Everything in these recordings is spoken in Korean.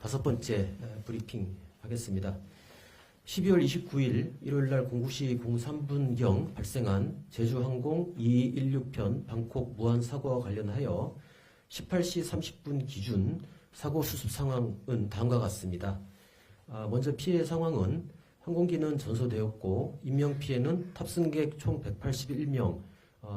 5번째 브리핑 하겠습니다. 12월 29일 일요일날 09시 03분경 발생한 제주항공 2216편 방콕 무안 사고와 관련하여 18시 30분 기준 사고 수습 상황은 다음과 같습니다. 먼저 피해 상황은 항공기는 전소되었고 인명피해는 탑승객 총 181명,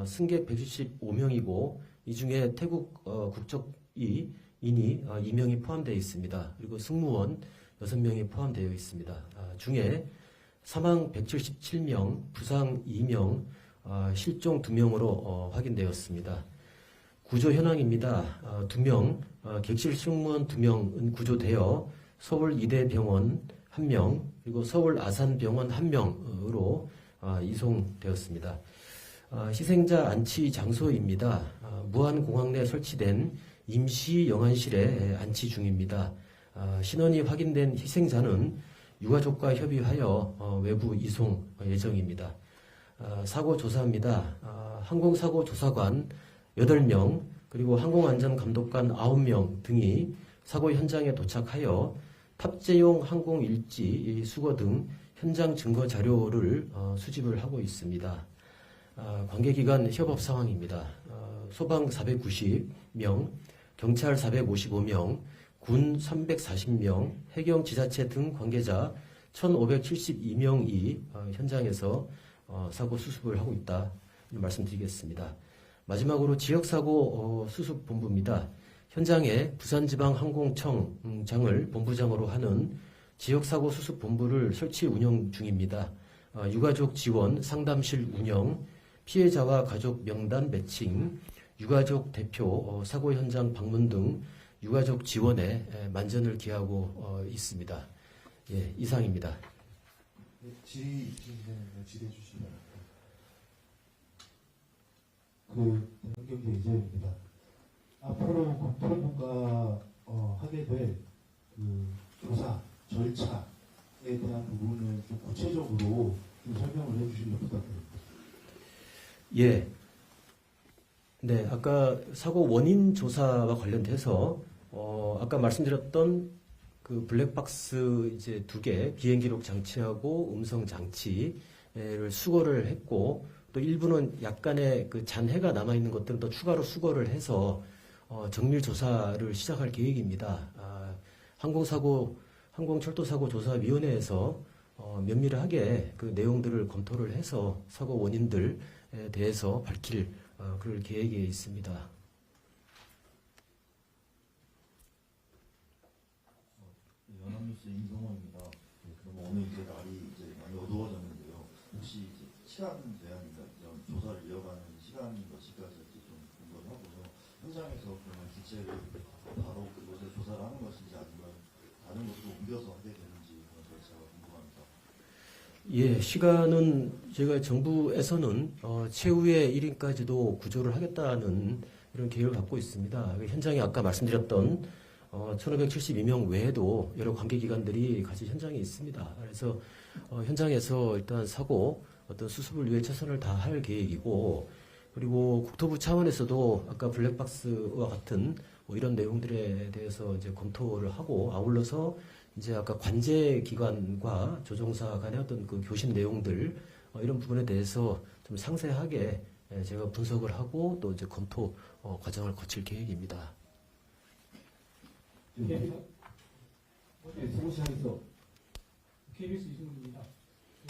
승객 175명이고 이 중에 태국 국적인이 2명이 포함되어 있습니다. 그리고 승무원 6명이 포함되어 있습니다. 중에 사망 177명, 부상 2명, 실종 2명으로 확인되었습니다. 구조 현황입니다. 2명, 객실 승무원 2명은 구조되어 서울 이대병원 1명, 그리고 서울 아산병원 1명으로 이송되었습니다. 희생자 안치 장소입니다. 무안공항 내 설치된 임시 영안실에 안치 중입니다. 신원이 확인된 희생자는 유가족과 협의하여 외부 이송 예정입니다. 사고 조사입니다. 항공사고 조사관 8명, 그리고 항공안전감독관 9명 등이 사고 현장에 도착하여 탑재용 항공 일지, 수거 등 현장 증거 자료를 수집을 하고 있습니다. 관계기관 협업 상황입니다. 소방 490명, 경찰 455명, 군 340명, 해경 지자체 등 관계자 1572명이 현장에서 사고 수습을 하고 있다 말씀드리겠습니다. 마지막으로 지역사고 수습본부입니다. 현장에 부산지방항공청장을 본부장으로 하는 지역사고 수습본부를 설치 운영 중입니다. 유가족 지원 상담실 운영, 피해자와 가족 명단 매칭, 유가족 대표 사고 현장 방문 등 유가족 지원에 만전을 기하고 있습니다. 예, 이상입니다. 네, 질의 질의해 주시기 바랍니다. 대한경제 이재입니다. 앞으로 국토부가 하게 될 조사 절차에 대한 부분을 좀 구체적으로 좀 설명을 해주시면 부탁드립니다. 예. 네, 아까 사고 원인 조사와 관련돼서 아까 말씀드렸던 그 블랙박스 이제 2개 비행 기록 장치하고 음성 장치를 수거를 했고 또 일부는 약간의 그 잔해가 남아 있는 것들은 또 추가로 수거를 해서 정밀 조사를 시작할 계획입니다. 항공철도사고 조사위원회에서 면밀하게 그 내용들을 검토를 해서 사고 원인들에 대해서 밝힐 그럴 계획에 있습니다. 연합뉴스 임성호입니다. 그럼 오늘 이제 날이 이제 많이 어두워졌는데요. 혹시 이제 시간 제한이나 이런 조사를 이어가는 시간인 것일까지 좀 궁금을 하고요. 현장에서 그러면 기체를 바로 그곳에 조사를 하는 것인지 아니면 다른 곳으로 옮겨서 하게 되는지 그런 절차가 궁금합니다. 예, 시간은 제가 정부에서는 최후의 1인까지도 구조를 하겠다는 이런 계획을 갖고 있습니다. 현장에 아까 말씀드렸던 1572명 외에도 여러 관계기관들이 같이 현장에 있습니다. 그래서 현장에서 일단 사고 어떤 수습을 위해 최선을 다할 계획이고, 그리고 국토부 차원에서도 아까 블랙박스와 같은 뭐 이런 내용들에 대해서 이제 검토를 하고, 아울러서 이제 아까 관제기관과 조종사 간의 어떤 그 교신 내용들 이런 부분에 대해서 좀 상세하게 제가 분석을 하고 또 이제 검토 과정을 거칠 계획입니다. 어제 서울시장에서 KBS 이승훈입니다.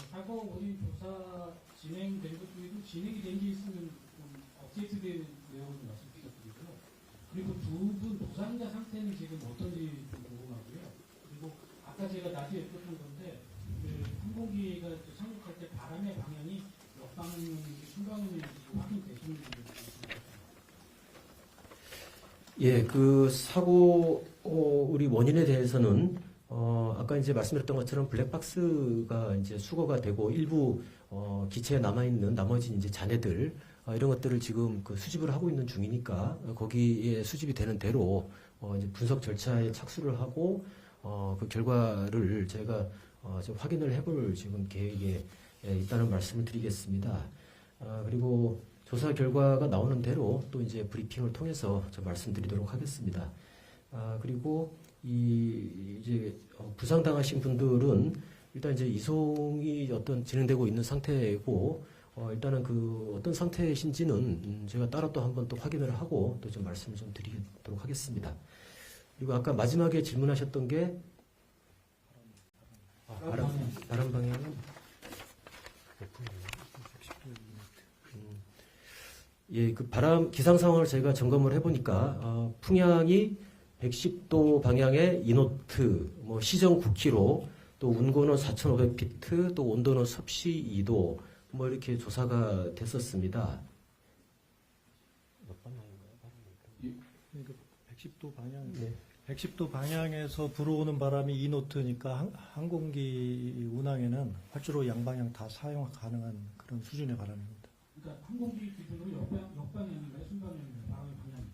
사고 원인 조사 진행된 것 중에도 진행이 된 게 있으면 좀 업데이트된 내용을 좀 말씀 부탁드리고요. 그리고 두 분 부상자 상태는 지금 어떤지 좀 궁금하고요. 그리고 아까 제가 낮에 여쭤본 건데 항공기가 상륙할 때 바람의 방향이 역방향인지 순방향인지 확인되시는지 모르겠습니다. 예, 그 사고 우리 원인에 대해서는 아까 이제 말씀드렸던 것처럼 블랙박스가 이제 수거가 되고 일부 기체에 남아 있는 나머지 이제 잔해들 이런 것들을 지금 그 수집을 하고 있는 중이니까 거기에 수집이 되는 대로 이제 분석 절차에 착수를 하고 그 결과를 제가 좀 확인을 해볼 지금 계획에 있다는 말씀을 드리겠습니다. 그리고 조사 결과가 나오는 대로 또 이제 브리핑을 통해서 좀 말씀드리도록 하겠습니다. 그리고 이제 부상당하신 분들은 일단 이제 이송이 진행되고 있는 상태고 일단은 그 어떤 상태이신지는 제가 따로 또 한번 또 확인을 하고 또 좀 말씀을 좀 드리도록 하겠습니다. 그리고 아까 마지막에 질문하셨던 게 바람 방향은 예, 그 바람 기상 상황을 제가 점검을 해보니까 풍향이 110도 방향의 이노트, 뭐 시정 9km, 또 운고는 4,500피트, 또 온도는 섭씨 2도, 뭐 이렇게 조사가 됐었습니다. 몇 방향인가요? 110도 방향. 네. 110도 방향에서 불어오는 바람이 이노트니까 항공기 운항에는 활주로 양방향 다 사용 가능한 그런 수준의 바람입니다. 그러니까 항공기 기준으로 역방향인가요? 순방향인가요? 바람의 방향.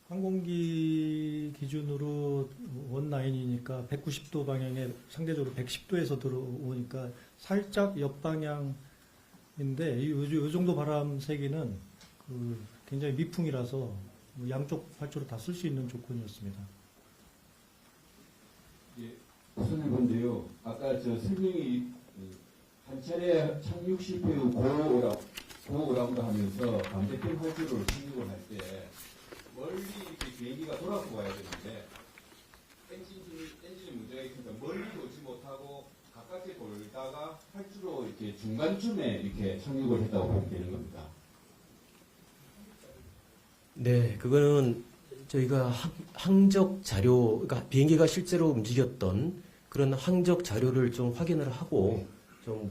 항공기 기준으로 원라인이니까 190도 방향에 상대적으로 110도에서 들어오니까 살짝 옆방향인데 이 정도 바람 세기는 굉장히 미풍이라서 양쪽 활주로 다 쓸 수 있는 조건이었습니다. 예, 우선해 본데요. 아까 저 설명이 한 차례 착륙 실패 후 고오라고 하면서 반대편 활주로를 착륙을 할 때 멀리 이렇게 비행기가 돌아서 와야 되는데 엔진이 문제가 있으니까 멀리 오지 못하고 가깝게 돌다가 활주로 이렇게 중간쯤에 이렇게 착륙을 했다고 보면 되는 겁니다. 네, 그거는 저희가 항적 자료, 그러니까 비행기가 실제로 움직였던 그런 항적 자료를 좀 확인을 하고 좀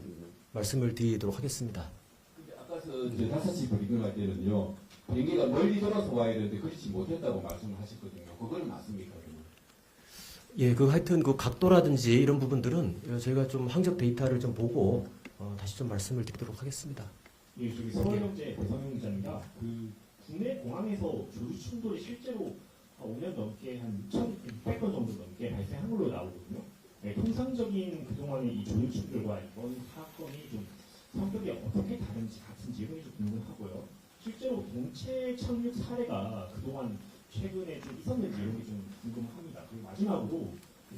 말씀을 드리도록 하겠습니다. 근데 아까 이제 5시 브리핑할 때는요, 비행기가 멀리 돌아서 와야 되는데 그렇지 못했다고 말씀을 하셨거든요. 그건 맞습니까? 예, 하여튼 그 각도라든지 이런 부분들은 저희가 좀 항적 데이터를 좀 보고 다시 좀 말씀을 드리도록 하겠습니다. 예, 저기 서울경제 배성용 기자입니다. 국내 공항에서 조류 충돌이 실제로 5년 넘게 한 6,600건 정도 넘게 발생한 걸로 나오거든요. 네, 통상적인 그동안의 이 조류 충돌과 이번 사건이 좀 성격이 어떻게 다른지 같은지 이런 게 좀 궁금하고요. 실제로 동체 착륙 사례가 그동안 최근에 좀 있었는지 이런 게 좀 궁금합니다. 그리고 마지막으로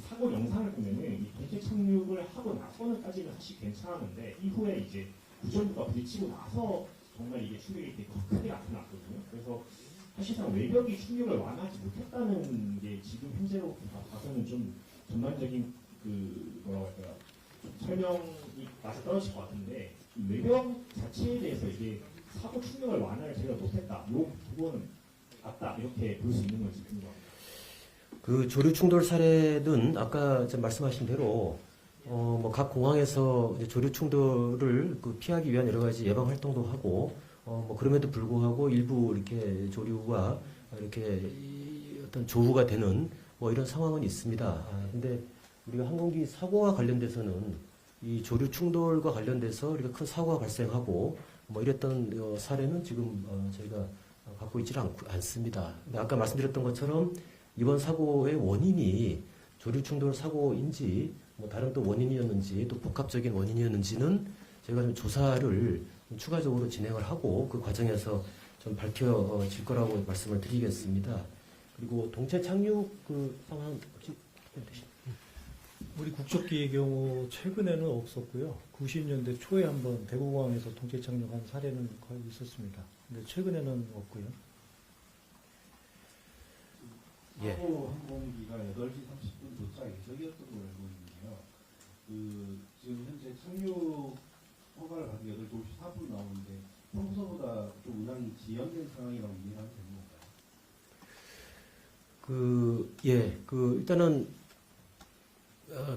사고 영상을 보면은 이 동체 착륙을 하고 나서는까지는 사실 괜찮았는데 이후에 이제 구조부가 부딪히고 나서 정말 이게 충격이 되게 크게 나타났거든요. 그래서 사실상 외벽이 충격을 완화하지 못했다는 게 지금 현재로 봐서는 좀 전반적인 뭐라고 할까요? 좀 설명이 맞아 떨어질 것 같은데 이 외벽 자체에 대해서 이게 사고 충격을 완화를 제가 못했다. 요 부분은 맞다 이렇게 볼 수 있는 건지 궁금합니다. 그 조류 충돌 사례는 아까 말씀하신 대로 뭐 각 공항에서 이제 조류 충돌을 피하기 위한 여러 가지 예방 활동도 하고 뭐 그럼에도 불구하고 일부 이렇게 조류가 이렇게 어떤 조우가 되는 뭐 이런 상황은 있습니다. 근데 우리가 항공기 사고와 관련돼서는 이 조류 충돌과 관련돼서 우리가 큰 사고가 발생하고 뭐 이랬던 사례는 지금 저희가 갖고 있지는 않습니다. 근데 아까 말씀드렸던 것처럼 이번 사고의 원인이 조류 충돌 사고인지 뭐 다른 또 원인이었는지 또 복합적인 원인이었는지는 저희가 좀 조사를 추가적으로 진행을 하고 그 과정에서 좀 밝혀질 거라고 말씀을 드리겠습니다. 그리고 동체 착륙 상황 혹시 우리 국적기의 경우 최근에는 없었고요. 90년대 초에 한번 대구공항에서 동체 착륙한 사례는 거의 있었습니다. 근데 최근에는 없고요. 예. 사고 항공기가 8시 30분 도착 예정이었던 걸로 알고 있는데요. 지금 현재 착륙 허가를 받은 8시 4분 나오는데 평소보다 좀 운항이 지연된 상황이라고 이해하면 되는 건가요? 일단은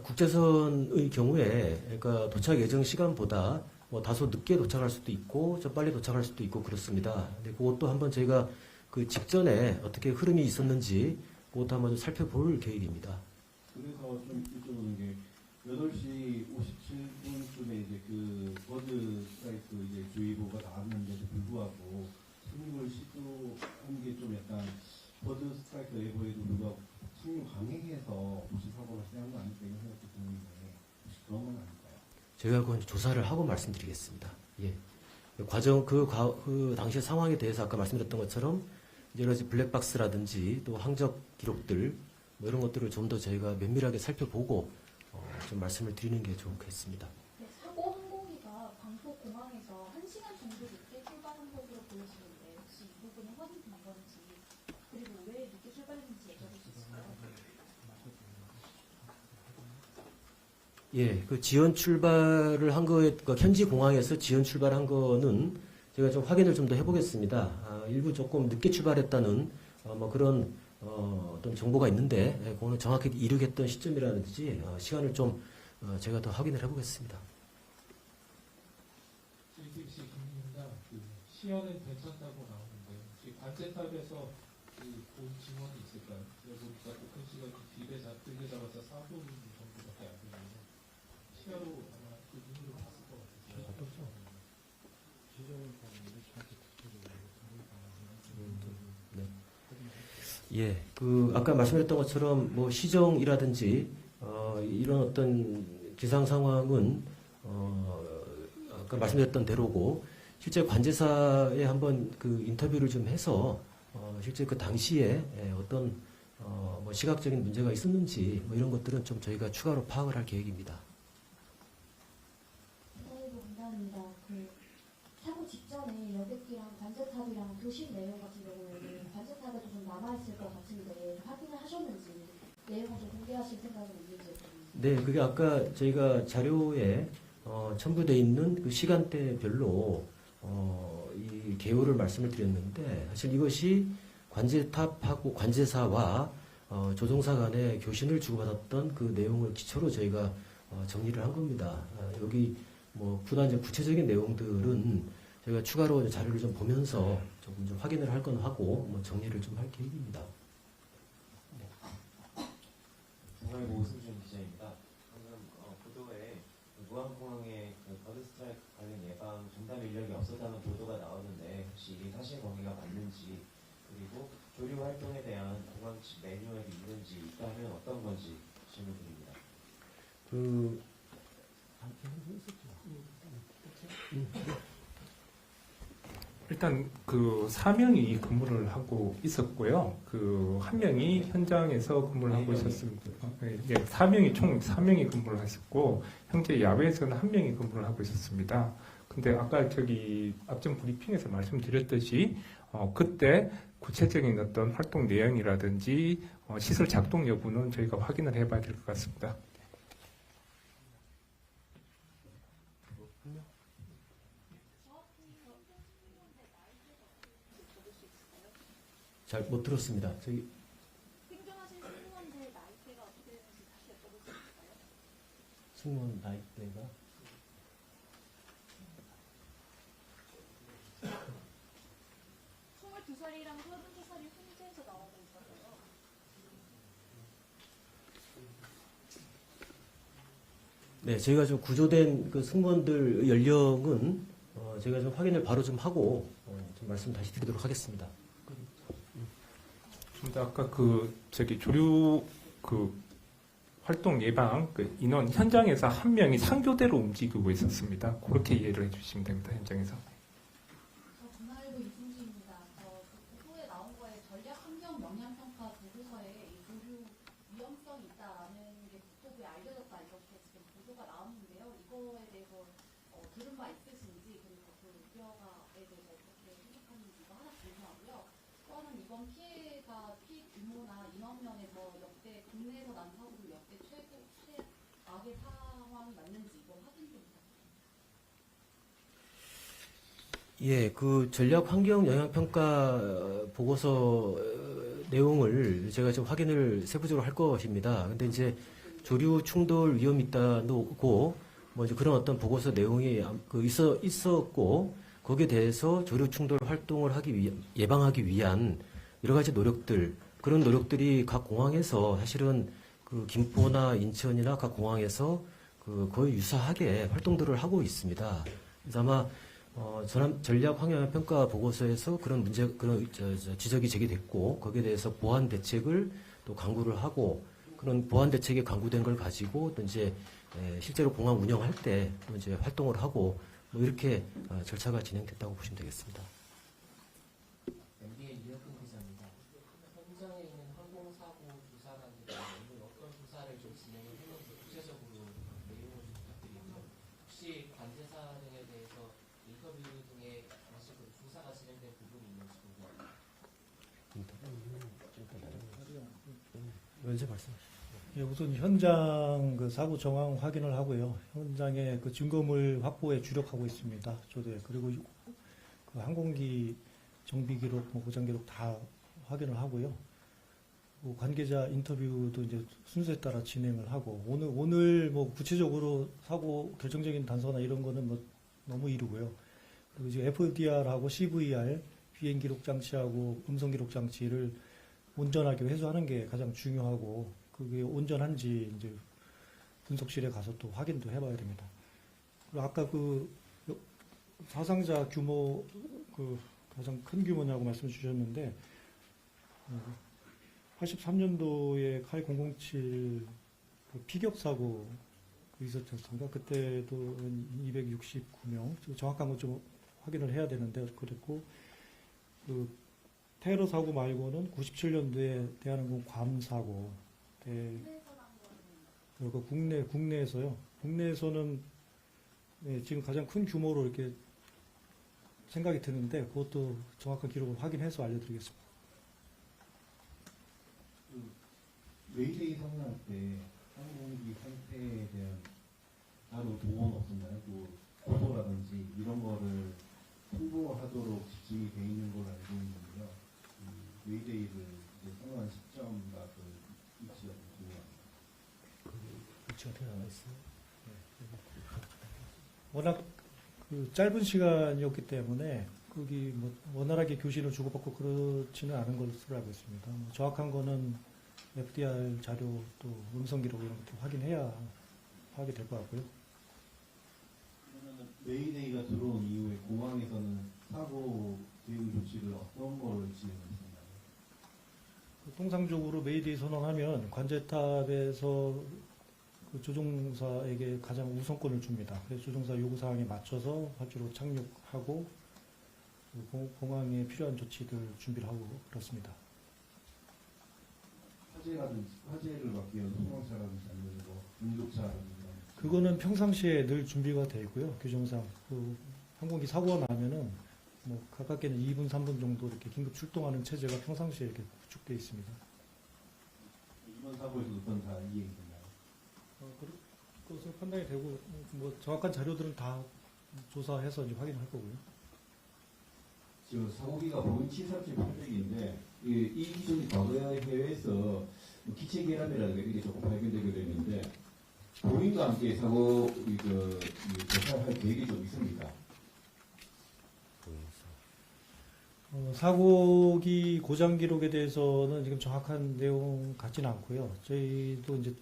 국제선의 경우에 그러니까 도착 예정 시간보다 뭐 다소 늦게 도착할 수도 있고 좀 빨리 도착할 수도 있고 그렇습니다. 근데 그것도 한번 저희가 그 직전에 어떻게 흐름이 있었는지 그것도 한번 좀 살펴볼 계획입니다. 그래서 좀 여쭤보는 게 8시 57분쯤에 이제 버드 스트라이크 이제 주의보가 나왔는데도 불구하고 착륙을 시도한 게 좀 약간 버드 스트라이크 예보에도 불구하고 착륙 강행해서 혹시 사고가 발생한 거 아닐까 이런 생각도 드는데 혹시 그런 건 아닐까요? 저희가 그건 조사를 하고 말씀드리겠습니다. 예. 과정 그 당시 상황에 대해서 아까 말씀드렸던 것처럼 여러 가지 블랙박스라든지 또 항적 기록들 뭐 이런 것들을 좀 더 저희가 면밀하게 살펴보고 좀 말씀을 드리는 게 좋겠습니다. 네, 사고 항공기가 광복 공항에서 1시간 정도 늦게 출발한 것으로 보여지는데 혹시 이 부분은 확인된 건지 그리고 왜 늦게 출발했는지 여쭤볼 수 있을까요? 예, 그 지연 출발을 한 거에, 그 현지 공항에서 지연 출발한 거는 제가 좀 확인을 좀 더 해보겠습니다. 일부 조금 늦게 출발했다는 뭐 그런 어떤 정보가 있는데, 그거는 정확히 이루겠던 시점이라든지 시간을 좀 제가 더 확인을 해보겠습니다. JTBC 김입니다. 그 시야는 괜찮다고 나오는데 혹시 관제탑에서 본 증언이 있을까요? 제가 보니까 복근 씨가 길게 잡아서 4분 정도밖에 안 되는데 시야로 아마 그 눈으로 봤을 것 같아요. 예, 그 아까 말씀드렸던 것처럼 뭐 시정이라든지 이런 어떤 기상 상황은 아까 말씀드렸던 대로고 실제 관제사에 한번 그 인터뷰를 좀 해서 실제 그 당시에 어떤 뭐 시각적인 문제가 있었는지 뭐 이런 것들은 좀 저희가 추가로 파악을 할 계획입니다. 사이버 공단입니다. 그 사고 직전에 여객기랑 관제탑이랑 교신 내용 같은 경우에는 관제탑에도 좀 남아있을 것 같은데 확인을 하셨는지 내용을 좀 공개하실 생각은 있는지 여쭤봅니다. 네, 그게 아까 저희가 자료에 첨부되어 있는 그 시간대별로 이 개요를 말씀을 드렸는데 사실 이것이 관제탑하고 관제사와 조종사 간의 교신을 주고받았던 그 내용을 기초로 저희가 정리를 한 겁니다. 여기 뭐 부단지 구체적인 내용들은 저희가 추가로 자료를 좀 보면서 조금 좀 확인을 할 건 하고 뭐 정리를 좀 할 계획입니다. 동아일보 오승준 기자입니다. 방금 보도에 무안공항에 그 버드 스트라이크 관련 예방 전담 인력이 없었다는 보도가 나오는데 혹시 이게 사실 관계가 맞는지 그리고 조류 활동에 대한 공항 측 매뉴얼이 있는지 있다면 어떤 건지 질문드립니다. 그 일단 그 4명이 근무를 하고 있었고요. 그 한 명이 현장에서 근무를 하고 있었습니다. 예, 4명이 총 4명이 근무를 했었고 현재 야외에서는 1명이 근무를 하고 있었습니다. 근데 아까 저기 앞전 브리핑에서 말씀드렸듯이 그때 구체적인 어떤 활동 내용이라든지 시설 작동 여부는 저희가 확인을 해봐야 될 것 같습니다. 잘 못 들었습니다. 저기 생존하신 승무원들 나이대가 어떻게 되는지 다시 여쭤볼 수 있을까요? 승무원 나이대가 22살이랑 33살이 훈제에서 나오고 있어서요. 네, 저희가 좀 구조된 그 승무원들 연령은 제가 좀 확인을 바로 좀 하고 좀 말씀 다시 드리도록 하겠습니다. 근데 아까 그 저기 조류 그 활동 예방 그 인원 현장에서 1명이 상교대로 움직이고 있었습니다. 그렇게 이해를 해주시면 됩니다. 현장에서. 저 전화일보 이승주입니다. 그 후에 나온 거에 전략 환경 영향 평가 보고서에 이 조류 위험성이 있다라는 게 국토부에 알려졌다 이렇게 지금 보도가 나왔는데요. 이거에 대해서 들은 바 있으신지 그리고 그 우려가에 대해서 어떻게 생각하는지가 하나 궁금하고요. 또 하나는 이번 피해가 피 규모나 인원 면에서 역대 국내에서 난 사고로 역대 최악의 상황이 맞는지 이거 확인 좀 부탁드립니다. 예, 그 전략 환경 영향 평가 보고서 내용을 제가 좀 확인을 세부적으로 할 것입니다. 근데 이제 조류 충돌 위험이 있다고 뭐 이제 그런 어떤 보고서 내용이 있었고 거기에 대해서 조류 충돌 활동을 예방하기 위한 여러 가지 노력들 그런 노력들이 각 공항에서 사실은 그 김포나 인천이나 각 공항에서 그 거의 유사하게 활동들을 하고 있습니다. 그래서 아마 전략 환경 평가 보고서에서 그런 지적이 제기됐고 거기에 대해서 보완 대책을 또 강구를 하고 그런 보완 대책이 강구된 걸 가지고 또 이제 실제로 공항 운영할 때 이제 활동을 하고 뭐 이렇게 절차가 진행됐다고 보시면 되겠습니다. MB의 이혁근 기자입니다. 진행을 했는지 구체적으로 내용을 좀 부탁드리고요. 혹시 관제사 등에 대해서 인터뷰 등에 사실 그 조사가 진행된 부분이 있는지 궁금합니다. 먼저 말씀하시죠. 예, 우선 현장 그 사고 정황 확인을 하고요. 현장의 그 증거물 확보에 주력하고 있습니다. 조대. 그리고 그 항공기 정비 기록, 뭐 고장 기록 다 확인을 하고요. 뭐 관계자 인터뷰도 이제 순서에 따라 진행을 하고 오늘 뭐 구체적으로 사고 결정적인 단서나 이런 거는 뭐 너무 이르고요. 그리고 이제 FDR하고 CVR 비행 기록 장치하고 음성 기록 장치를 온전하게 회수하는 게 가장 중요하고 그게 온전한지 이제 분석실에 가서 또 확인도 해봐야 됩니다. 그리고 아까 그 사상자 규모 그 가장 큰 규모냐고 말씀 주셨는데 83년도에 칼 007 그 피격 사고 있었습니다. 그때도 269명 정확한 건 좀 확인을 해야 되는데 그랬고 그 테러 사고 말고는 97년도에 대한항공 괌 사고 그리고 국내에서요. 국내에서는 예, 지금 가장 큰 규모로 이렇게 생각이 드는데 그것도 정확한 기록을 확인해서 알려드리겠습니다. 웨이데이 상황할 때 항공기 상태에 대한 따로 동원 없었나요? 또 보도라든지 이런 거를 홍보하도록 지침이 돼 있는 걸로 알고 있는데요. 웨이데이를 이제 상황한 시점과 그 위치가 중요합니다. 위치가 어떻게 나와 있어요? 워낙 그 짧은 시간이었기 때문에 거기 뭐 원활하게 교신을 주고받고 그렇지는 않은 것으로 알고 있습니다. 뭐 정확한 거는 FDR 자료 또 음성 기록 이런 것도 확인해야 하게 될 것 같고요. 그러면 웨이데이가 들어온 이후에 공항에서는 사고 대응 조치를 어떤 걸 진행했나요? 통상적으로 메이데이 선언하면 관제탑에서 그 조종사에게 가장 우선권을 줍니다. 그래서 조종사 요구사항에 맞춰서 활주로 착륙하고 공항에 필요한 조치들 준비를 하고 그렇습니다. 화재를 막기 위한 소방차라든지 아니면 뭐 응급차라든지 그거는 평상시에 늘 준비가 되어 있고요. 규정상 그 항공기 사고가 나면은 뭐 가깝게는 2분, 3분 정도 이렇게 긴급 출동하는 체제가 평상시에 이렇게 구축되어 있습니다. 이번 사고에서 어떤 다 이해했나요? 그것은 판단이 되고 뭐 정확한 자료들은 다 조사해서 이제 확인할 거고요. 지금 사고기가 보잉 737-800인데 이 기종이 과거에 해외에서 기체 결함이라든가 이게 조금 발견되게 되는데 보잉과 함께 사고 조사할 계획이 좀 있습니까? 사고기 고장 기록에 대해서는 지금 정확한 내용 같지는 않고요. 저희도 이제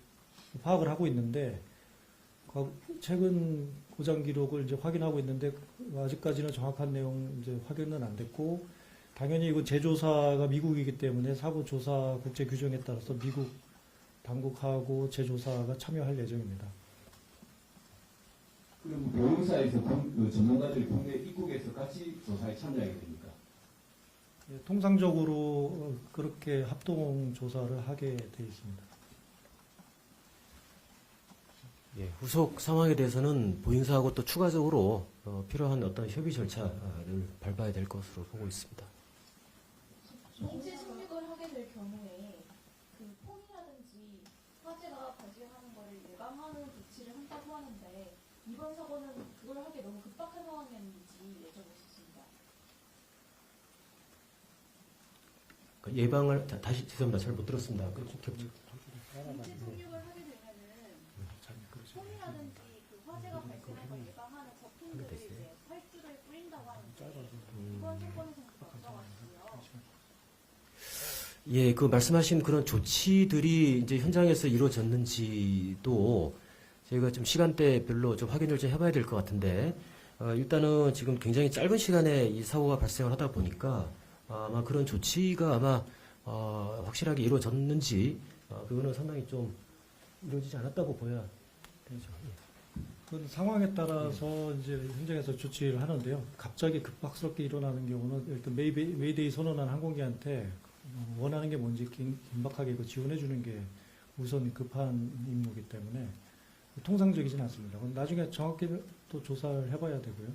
파악을 하고 있는데 최근 고장 기록을 이제 확인하고 있는데 아직까지는 정확한 내용 이제 확인은 안 됐고 당연히 이거 제조사가 미국이기 때문에 사고 조사 국제 규정에 따라서 미국 당국하고 제조사가 참여할 예정입니다. 그럼 보잉사에서 전문가들이 국내 입국에서 같이 조사에 참여하게 됩니까? 예, 통상적으로 그렇게 합동 조사를 하게 되어 있습니다. 예, 후속 상황에 대해서는 보잉사하고 또 추가적으로 필요한 어떤 협의 절차를 밟아야 될 것으로 보고 있습니다. 동체 착륙을 하게 될 경우에 그 폰이라든지 화재가 발생하는 것을 예방하는 조치를 한다고 하는데 이번 사고는 그걸 하기에 너무 급박한 상황이었는지 여쭤보겠습니다. 예방을 다시 죄송합니다. 잘 못 들었습니다. 그렇게 겹쳐. 동체 착륙을 하게 되면은 폰이라든지 그 화재가 발생하는 걸 예방하는 제품들을 이제 활주로에 뿌린다고 하는데 이번 사건에서는 그거 안 나왔고요. 예, 그 말씀하신 그런 조치들이 이제 현장에서 이루어졌는지도 저희가 좀 시간대별로 좀 확인을 좀 해봐야 될 것 같은데, 일단은 지금 굉장히 짧은 시간에 이 사고가 발생을 하다 보니까 아마 그런 조치가 아마 확실하게 이루어졌는지 그거는 상당히 좀 이루어지지 않았다고 보여야 되죠. 그 상황에 따라서 이제 현장에서 조치를 하는데요. 갑자기 급박스럽게 일어나는 경우는 일단 메이데이 선언한 항공기한테 원하는 게 뭔지 긴박하게 지원해 주는 게 우선 급한 임무이기 때문에 통상적이진 않습니다. 그럼 나중에 정확히 또 조사를 해봐야 되고요.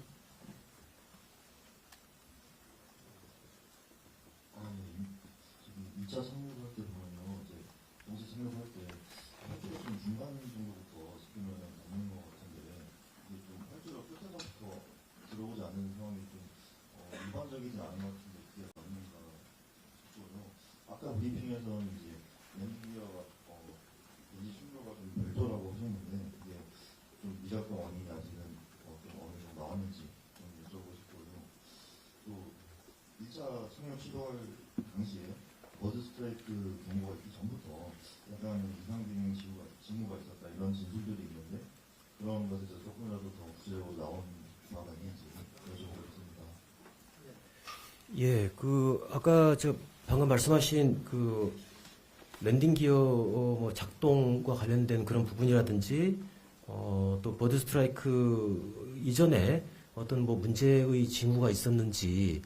지금 2차 착륙할 때 보면요, 이제 동시 착륙할 때 활주로 좀 중간 정도부터 시키면 없는 것 같은데 이게 좀 활주로 끝에서부터 들어오지 않는 상황이 좀 일반적이지 않은 것 같은데 그게 맞는가 싶고요. 아까 브리핑에서는 이제 랜딩기어가 인지 충돌가 좀 별도라고 하셨는데 이게 좀 미작동 원인이 아직은 좀 어느 정도 나왔는지 좀 여쭤보고 싶고요. 또 1차 착륙 시도할 당시에 버드 스트라이크 경보가 있기 전부터 약간 이상적인 징후가 있었다 이런 진술들이 있는데 그런 것에 대해서 조금이라도 더 구체적으로 나온 바가 있는지 여쭤보겠습니다. 예, 그 아까 저 방금 말씀하신 그 랜딩 기어 뭐 작동과 관련된 그런 부분이라든지 또 버드 스트라이크 이전에 어떤 뭐 문제의 징후가 있었는지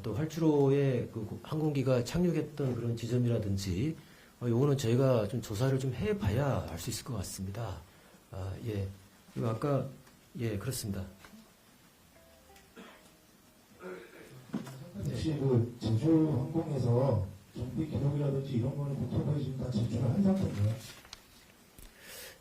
또 활주로에 그 항공기가 착륙했던 그런 지점이라든지 요거는 저희가 좀 조사를 좀 해봐야 알 수 있을 것 같습니다. 예, 그리고 아까 예 그렇습니다. 혹시 그 제주항공에서 정비 기록이라든지 이런 거는 국토부에 지금 다 제출을 한 상태인가요?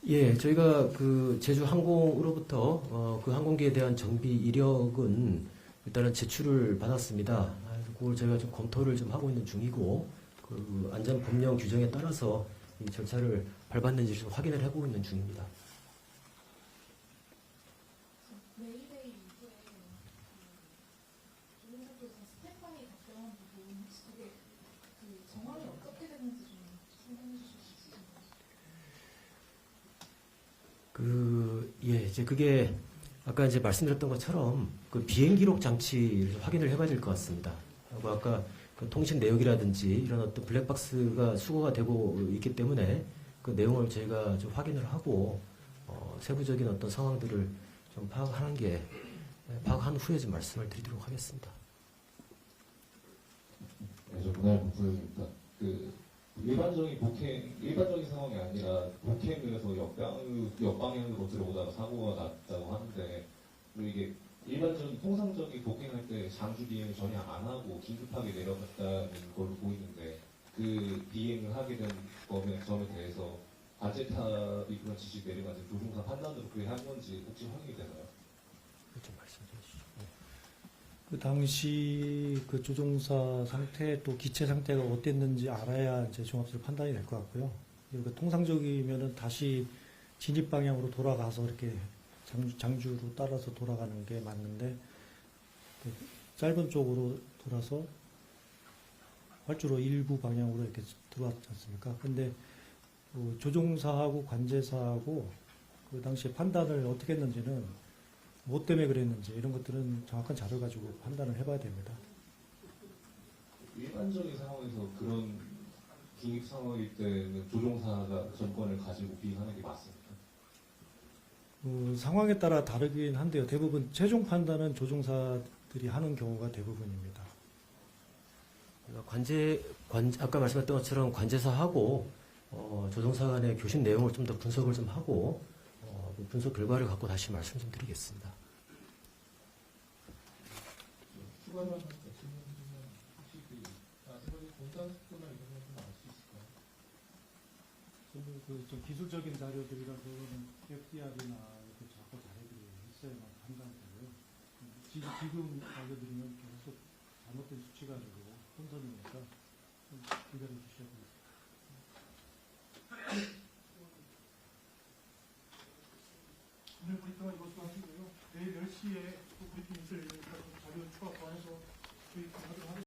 예, 저희가 그 제주항공으로부터 그 항공기에 대한 정비 이력은 일단은 제출을 받았습니다. 그걸 저희가 좀 검토를 좀 하고 있는 중이고 그 안전 법령 규정에 따라서 이 절차를 밟았는지 좀 확인을 해보고 있는 중입니다. 메이데이 이후에 조종사께서 스탠바이 답변한 부분 혹시 그게 그 정황이 어떻게 됐는지 좀 설명해 주실 수 있으신가요? 예, 이제 그게 아까 이제 말씀드렸던 것처럼 그 비행 기록 장치를 확인을 해봐야 될 것 같습니다. 하고 아까 그 통신 내역이라든지 이런 어떤 블랙박스가 수거가 되고 있기 때문에 그 내용을 저희가 좀 확인을 하고 세부적인 어떤 상황들을 좀 파악한 후에 좀 말씀을 드리도록 하겠습니다. 네, 저 문화의 부부입니다. 그 일반적인 상황이 아니라 폭행을 해서 역방향으로 들어오다가 사고가 났다고 하는데, 그리고 이게 일반적인 통상적인 폭행할 때 장주 비행을 전혀 안 하고 긴급하게 내려갔다는 걸로 보이는데, 그 비행을 하게 된 점에 대해서 관제탑이 그런 지시 내려가지 조종사 판단으로 그게 한 건지 혹시 확인이 되나요? 좀 말씀해 주시죠. 그 당시 그 조종사 상태 또 기체 상태가 어땠는지 알아야 이제 종합적으로 판단이 될 것 같고요. 그리고 통상적이면은 다시 진입 방향으로 돌아가서 이렇게 장주로 따라서 돌아가는 게 맞는데 그 짧은 쪽으로 돌아서 활주로 일부 방향으로 이렇게 들어왔지 않습니까? 근데 그 조종사하고 관제사하고 그 당시에 판단을 어떻게 했는지는 뭐 때문에 그랬는지 이런 것들은 정확한 자료를 가지고 판단을 해봐야 됩니다. 일반적인 상황에서 그런 중립 상황일 때는 조종사가 전권을 가지고 비행하는 게 맞습니까? 상황에 따라 다르긴 한데요. 대부분 최종 판단은 조종사들이 하는 경우가 대부분입니다. 아까 말씀했던 것처럼 관제사하고 조종사 간의 교신 내용을 좀 더 분석을 좀 하고 그 분석 결과를 갖고 다시 말씀 좀 드리겠습니다. 추가로 하나 더 질문드리면 혹시 그 마지막에 공단 속도나 이런 걸 좀 알 수 있을까요? 좀 기술적인 자료들이라서는 FDR이나 이렇게 자꾸 자료들이 있어야만 판단되고요. 지금 알려드리면 계속 잘못된 수치가 아니고 혼선이니까 좀 기다려 주셔야 됩니다. 오늘 브리핑은 이것으로 하시고요. 내일 10시에 또 브리핑 있을 예정이니까 자료 추가 보완해서 브리핑하도록 하겠습니다.